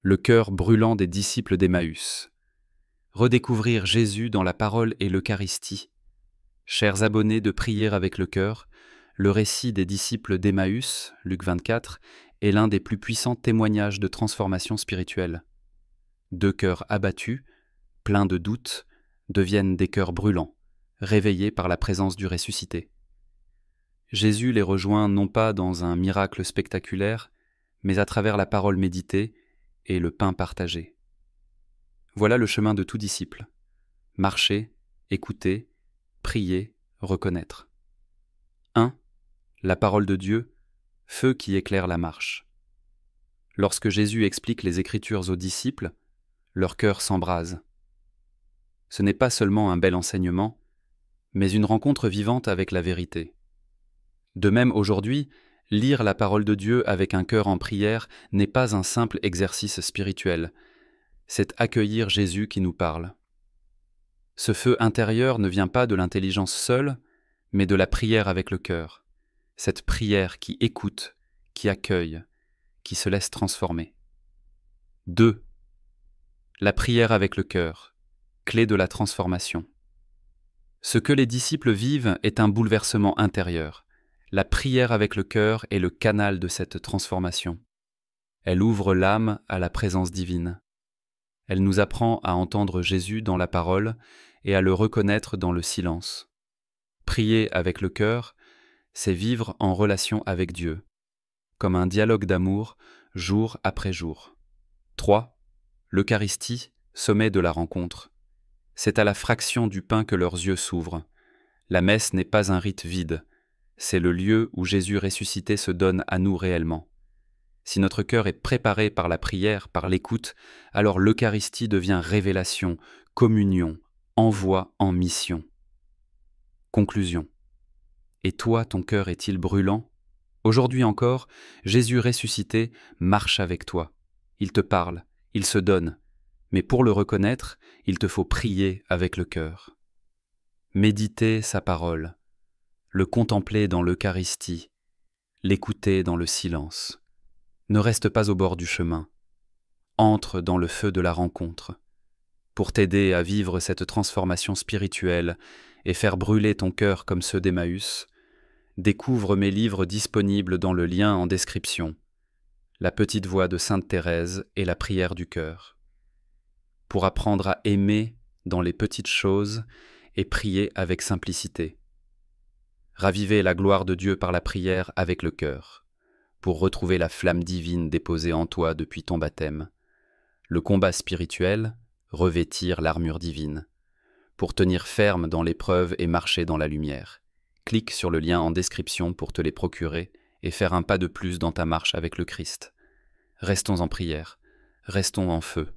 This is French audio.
le cœur brûlant des disciples d'Emmaüs. Redécouvrir Jésus dans la parole et l'Eucharistie. Chers abonnés de Prier avec le cœur, le récit des disciples d'Emmaüs, Luc 24, est l'un des plus puissants témoignages de transformation spirituelle. Deux cœurs abattus, pleins de doutes, deviennent des cœurs brûlants, réveillés par la présence du ressuscité. Jésus les rejoint non pas dans un miracle spectaculaire, mais à travers la parole méditée et le pain partagé. Voilà le chemin de tout disciple. Marcher, écouter, prier, reconnaître. 1. La parole de Dieu, feu qui éclaire la marche. Lorsque Jésus explique les Écritures aux disciples, leur cœur s'embrase. Ce n'est pas seulement un bel enseignement, mais une rencontre vivante avec la vérité. De même, aujourd'hui, lire la parole de Dieu avec un cœur en prière n'est pas un simple exercice spirituel, c'est accueillir Jésus qui nous parle. Ce feu intérieur ne vient pas de l'intelligence seule, mais de la prière avec le cœur, cette prière qui écoute, qui accueille, qui se laisse transformer. 2. La prière avec le cœur, clé de la transformation. Ce que les disciples vivent est un bouleversement intérieur. La prière avec le cœur est le canal de cette transformation. Elle ouvre l'âme à la présence divine. Elle nous apprend à entendre Jésus dans la parole et à le reconnaître dans le silence. Prier avec le cœur, c'est vivre en relation avec Dieu, comme un dialogue d'amour, jour après jour. 3. L'Eucharistie, sommet de la rencontre. C'est à la fraction du pain que leurs yeux s'ouvrent. La messe n'est pas un rite vide, c'est le lieu où Jésus ressuscité se donne à nous réellement. Si notre cœur est préparé par la prière, par l'écoute, alors l'Eucharistie devient révélation, communion, envoi en mission. Conclusion. Et toi, ton cœur est-il brûlant? Aujourd'hui encore, Jésus ressuscité marche avec toi. Il te parle, il se donne. Mais pour le reconnaître, il te faut prier avec le cœur. Méditer sa parole, le contempler dans l'Eucharistie, l'écouter dans le silence. Ne reste pas au bord du chemin. Entre dans le feu de la rencontre. Pour t'aider à vivre cette transformation spirituelle et faire brûler ton cœur comme ceux d'Emmaüs, découvre mes livres disponibles dans le lien en description. La petite voix de Sainte Thérèse et la prière du cœur. Pour apprendre à aimer dans les petites choses et prier avec simplicité. Raviver la gloire de Dieu par la prière avec le cœur, pour retrouver la flamme divine déposée en toi depuis ton baptême. Le combat spirituel, revêtir l'armure divine, pour tenir ferme dans l'épreuve et marcher dans la lumière. Clique sur le lien en description pour te les procurer et faire un pas de plus dans ta marche avec le Christ. Restons en prière, restons en feu.